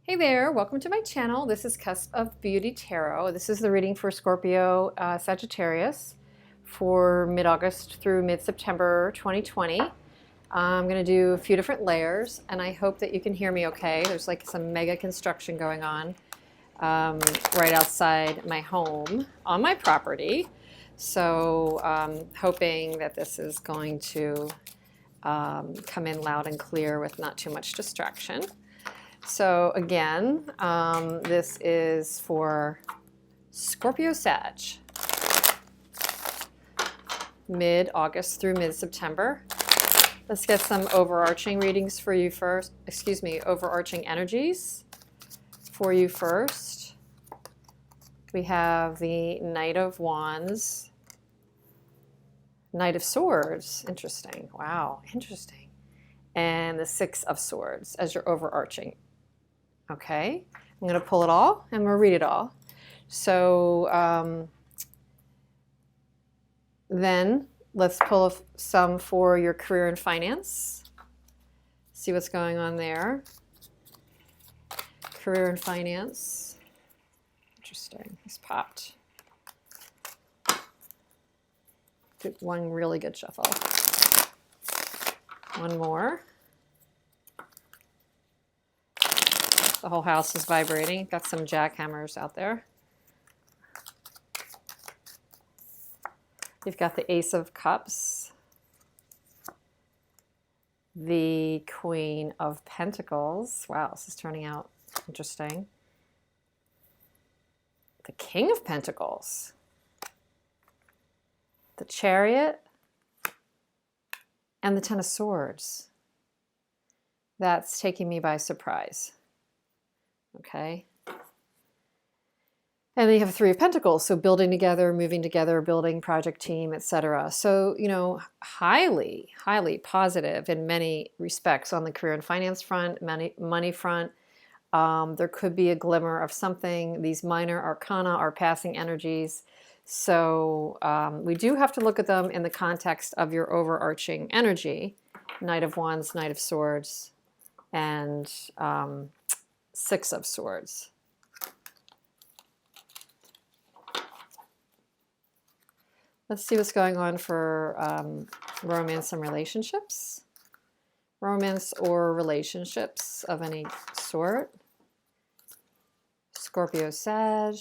Hey there, welcome to my channel. This is Cusp of Beauty Tarot. This is the reading for Scorpio Sagittarius for mid-August through mid-September 2020. I'm going to do a few different layers, and I hope that you can hear me okay. There's like some mega construction going on right outside my home on my property. So hoping that this is going to come in loud and clear with not too much distraction. So again, this is for Scorpio Sag, mid-August through mid-September. Let's get some overarching readings for you first. Excuse me, overarching energies for you first. We have the Knight of Wands, Knight of Swords. Interesting. Wow, interesting. And the Six of Swords as your overarching. Okay, I'm going to pull it all and we'll read it all. So then let's pull some for your career and finance. See what's going on there. Career and finance. Interesting. He's popped. One really good shuffle. One more. The whole house is vibrating. Got some jackhammers out there. You've got the Ace of Cups, the Queen of Pentacles. Wow, this is turning out interesting. The King of Pentacles, the Chariot, and the Ten of Swords. That's taking me by surprise. Okay. And then you have Three of Pentacles, so building together, moving together, building, project team, etc. So, you know, highly, highly positive in many respects on the career and finance front, money front. There could be a glimmer of something. These minor arcana are passing energies. So we do have to look at them in the context of your overarching energy. Knight of Wands, Knight of Swords, and Six of Swords. Let's see what's going on for romance and relationships. Romance or relationships of any sort. Scorpio Sag.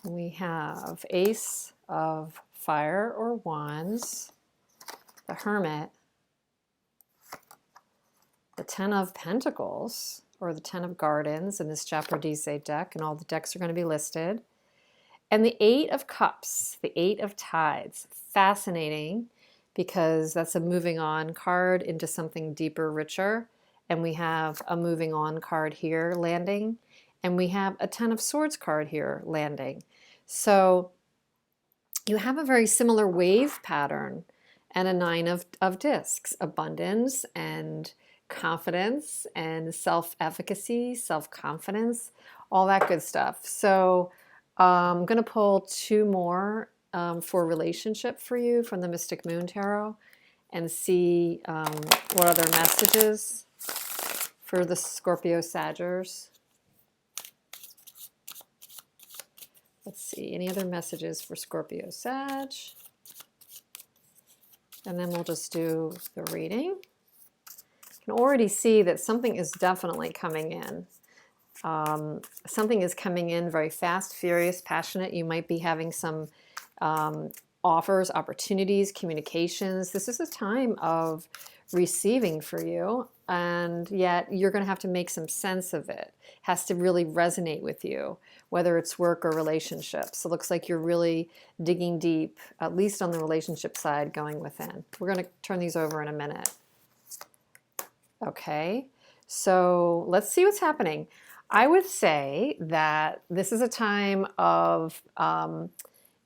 We have Ace of Fire or Wands, the Hermit, the Ten of Pentacles, or the Ten of Gardens in this Japardize deck, and all the decks are going to be listed, and the Eight of Cups, the Eight of Tides. Fascinating, because that's a moving on card into something deeper, richer, and we have a moving on card here landing, and we have a Ten of Swords card here landing. So you have a very similar wave pattern and a Nine of Discs, abundance and confidence and self-efficacy, self-confidence, all that good stuff. So I'm going to pull two more for relationship for you from the Mystic Moon Tarot and see what other messages for the Scorpio Saggers. Let's see, any other messages for Scorpio Sag? And then we'll just do the reading. You can already see that something is definitely coming in. Something is coming in very fast, furious, passionate. You might be having some offers, opportunities, communications. This is a time of receiving for you, and yet you're going to have to make some sense of it. It has to really resonate with you, whether it's work or relationships. It looks like you're really digging deep, at least on the relationship side, going within. We're going to turn these over in a minute. Okay, so let's see what's happening. I would say that this is a time of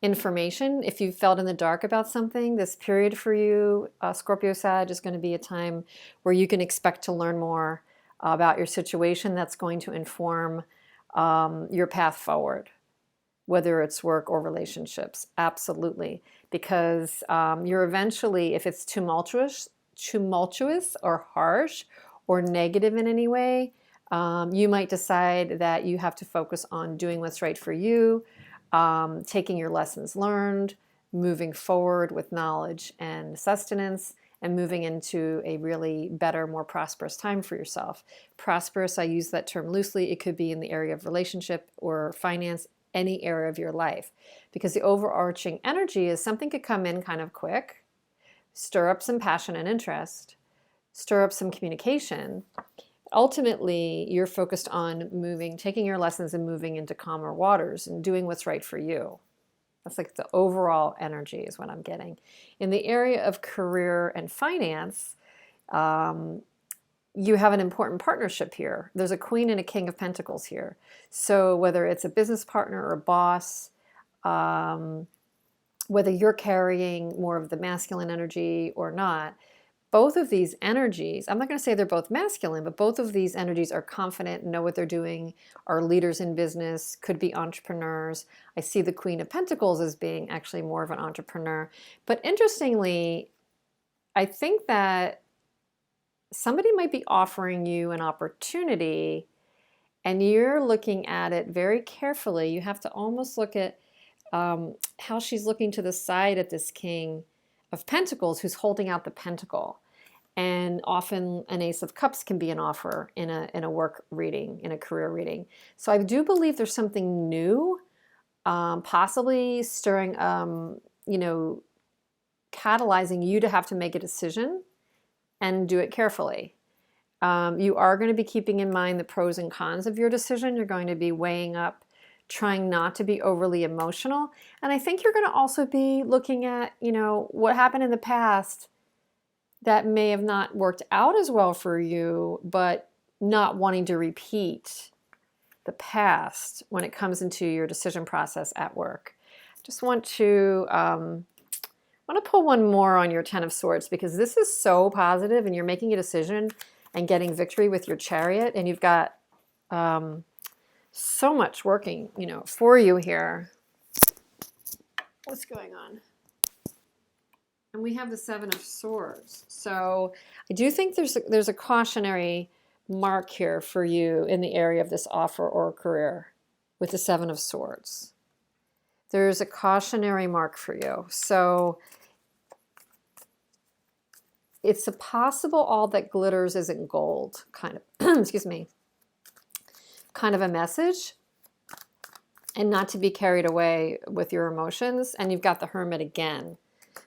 information. If you felt in the dark about something, this period for you, Scorpio Sag, is going to be a time where you can expect to learn more about your situation that's going to inform your path forward. whether it's work or relationships. Absolutely. Because you're eventually, if it's tumultuous or harsh or negative in any way, you might decide that you have to focus on doing what's right for you, taking your lessons learned, moving forward with knowledge and sustenance, and moving into a really better, more prosperous time for yourself. Prosperous, I use that term loosely. It could be in the area of relationship or finance, any area of your life. Because the overarching energy is something could come in kind of quick, stir up some passion and interest, stir up some communication. Ultimately, you're focused on moving, taking your lessons and moving into calmer waters and doing what's right for you. That's like the overall energy is what I'm getting. In the area of career and finance, you have an important partnership here. There's a Queen and a King of Pentacles here. So whether it's a business partner or a boss, whether you're carrying more of the masculine energy or not, both of these energies, I'm not going to say they're both masculine, but both of these energies are confident, know what they're doing, are leaders in business, could be entrepreneurs. I see the Queen of Pentacles as being actually more of an entrepreneur. But interestingly, I think that somebody might be offering you an opportunity and you're looking at it very carefully. You have to almost look at how she's looking to the side at this King of Pentacles who's holding out the pentacle. And often an Ace of Cups can be an offer in a work reading, in a career reading. So I do believe there's something new, possibly stirring, you know, catalyzing you to have to make a decision and do it carefully. You are going to be keeping in mind the pros and cons of your decision. You're going to be weighing up, trying not to be overly emotional. And I think you're going to also be looking at, you know, what happened in the past that may have not worked out as well for you, but not wanting to repeat the past when it comes into your decision process at work. Just want to pull one more on your Ten of Swords, because this is so positive and you're making a decision and getting victory with your Chariot, and you've got so much working, you know, for you here. What's going on? And we have the Seven of Swords. So I do think there's a cautionary mark here for you in the area of this offer or career with the Seven of Swords. There's a cautionary mark for you. So it's a possible all that glitters isn't gold kind of, excuse me, kind of a message, and not to be carried away with your emotions. And you've got the Hermit again.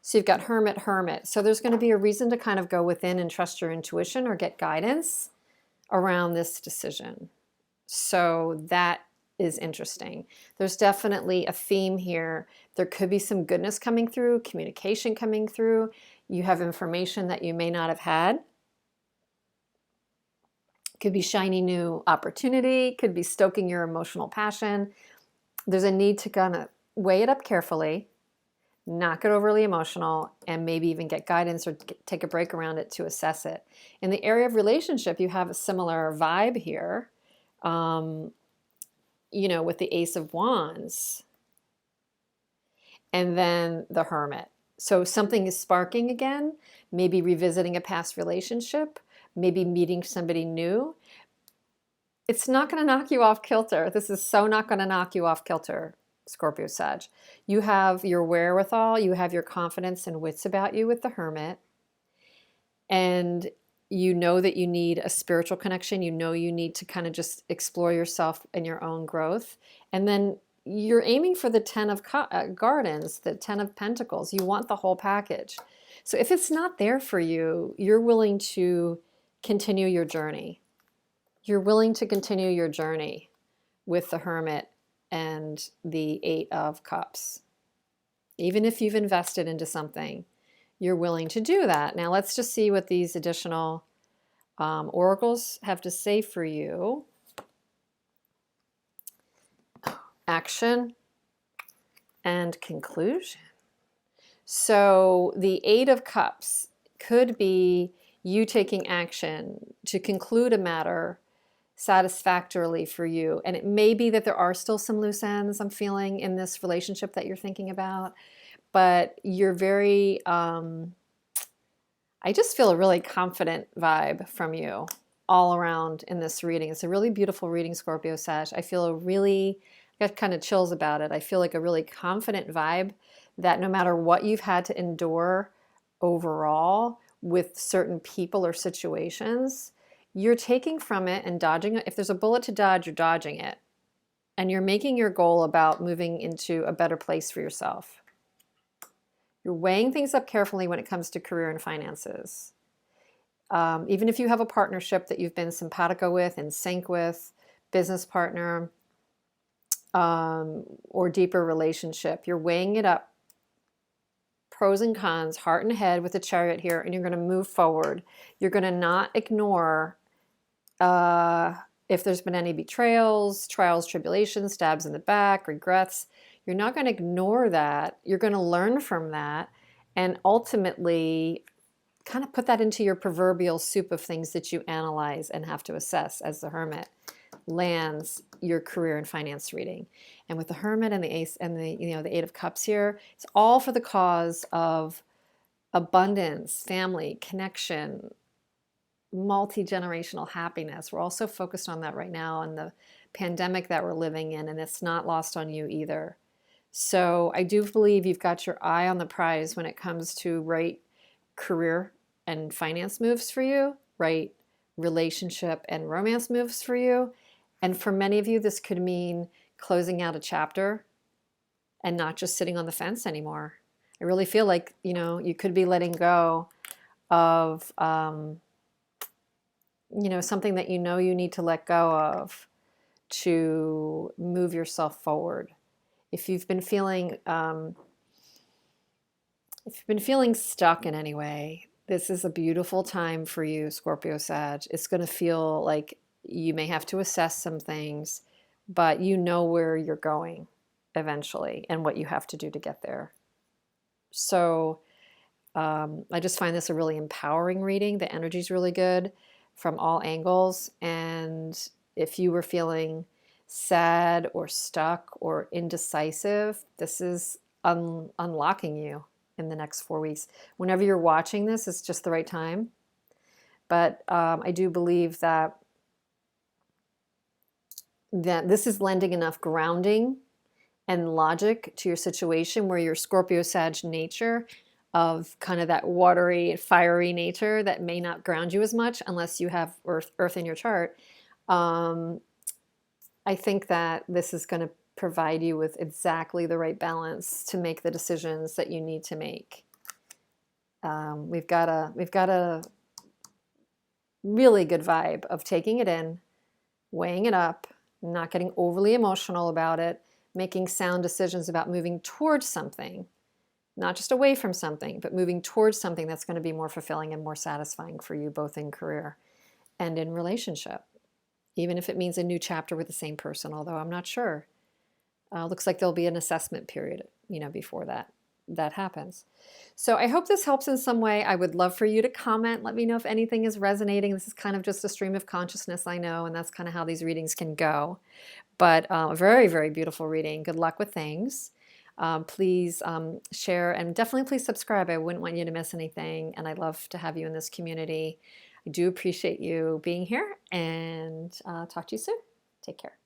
So you've got Hermit, Hermit. So there's going to be a reason to kind of go within and trust your intuition or get guidance around this decision. So that is interesting. There's definitely a theme here. There could be some goodness coming through, communication coming through. You have information that you may not have had. Could be shiny new opportunity, could be stoking your emotional passion. There's a need to kind of weigh it up carefully, not get overly emotional, and maybe even get guidance or take a break around it to assess it. In the area of relationship, you have a similar vibe here, you know, with the Ace of Wands and then the Hermit. So something is sparking again, maybe revisiting a past relationship, maybe meeting somebody new. It's not going to knock you off kilter. This is so not going to knock you off kilter, Scorpio Sag. You have your wherewithal, you have your confidence and wits about you with the Hermit. And you know that you need a spiritual connection. You know you need to kind of just explore yourself and your own growth. And then you're aiming for the Ten of Gardens, the Ten of Pentacles. You want the whole package. So if it's not there for you, you're willing to continue your journey. You're willing to continue your journey with the Hermit and the Eight of Cups. Even if you've invested into something, you're willing to do that. Now let's just see what these additional oracles have to say for you. Action and conclusion. So the Eight of Cups could be you taking action to conclude a matter, satisfactorily for you. And it may be that there are still some loose ends I'm feeling in this relationship that you're thinking about, but you're very, I just feel a really confident vibe from you all around in this reading. It's a really beautiful reading, Scorpio Sag. I feel a really, I got kind of chills about it. I feel like a really confident vibe that no matter what you've had to endure overall with certain people or situations, you're taking from it and dodging it. If there's a bullet to dodge, you're dodging it. And you're making your goal about moving into a better place for yourself. You're weighing things up carefully when it comes to career and finances. Even if you have a partnership that you've been simpatico with, in sync with, business partner, or deeper relationship, you're weighing it up, pros and cons, heart and head with the Chariot here, and you're going to move forward. You're going to not ignore if there's been any betrayals, trials, tribulations, stabs in the back, regrets. You're not going to ignore that. You're going to learn from that and ultimately kind of put that into your proverbial soup of things that you analyze and have to assess as the Hermit lands your career and finance reading. And with the Hermit and the Ace and the the Eight of Cups here, it's all for the cause of abundance, family, connection, multi-generational happiness. We're also focused on that right now in the pandemic that we're living in, and it's not lost on you either. So I do believe you've got your eye on the prize when it comes to right career and finance moves for you, right relationship and romance moves for you. And for many of you, this could mean closing out a chapter and not just sitting on the fence anymore. I really feel like, you could be letting go of, something that you need to let go of to move yourself forward. If you've been feeling stuck in any way, this is a beautiful time for you, Scorpio Sag. It's going to feel like you may have to assess some things, but you know where you're going eventually and what you have to do to get there. So I just find this a really empowering reading. The energy is really good from all angles. And if you were feeling sad or stuck or indecisive, this is unlocking you in the next 4 weeks. Whenever you're watching this, it's just the right time. But I do believe that this is lending enough grounding and logic to your situation where your Scorpio Sag nature of kind of that watery, fiery nature that may not ground you as much unless you have Earth in your chart. I think that this is going to provide you with exactly the right balance to make the decisions that you need to make. We've got a really good vibe of taking it in, weighing it up, not getting overly emotional about it, making sound decisions about moving towards something, not just away from something, but moving towards something that's going to be more fulfilling and more satisfying for you, both in career and in relationship, even if it means a new chapter with the same person, although I'm not sure. Looks like there'll be an assessment period, before that happens. So I hope this helps in some way. I would love for you to comment. Let me know if anything is resonating. This is kind of just a stream of consciousness, I know, and that's kind of how these readings can go. But a very, very beautiful reading. Good luck with things. Please share and definitely please subscribe. I wouldn't want you to miss anything, and I'd love to have you in this community. I do appreciate you being here, and talk to you soon. Take care.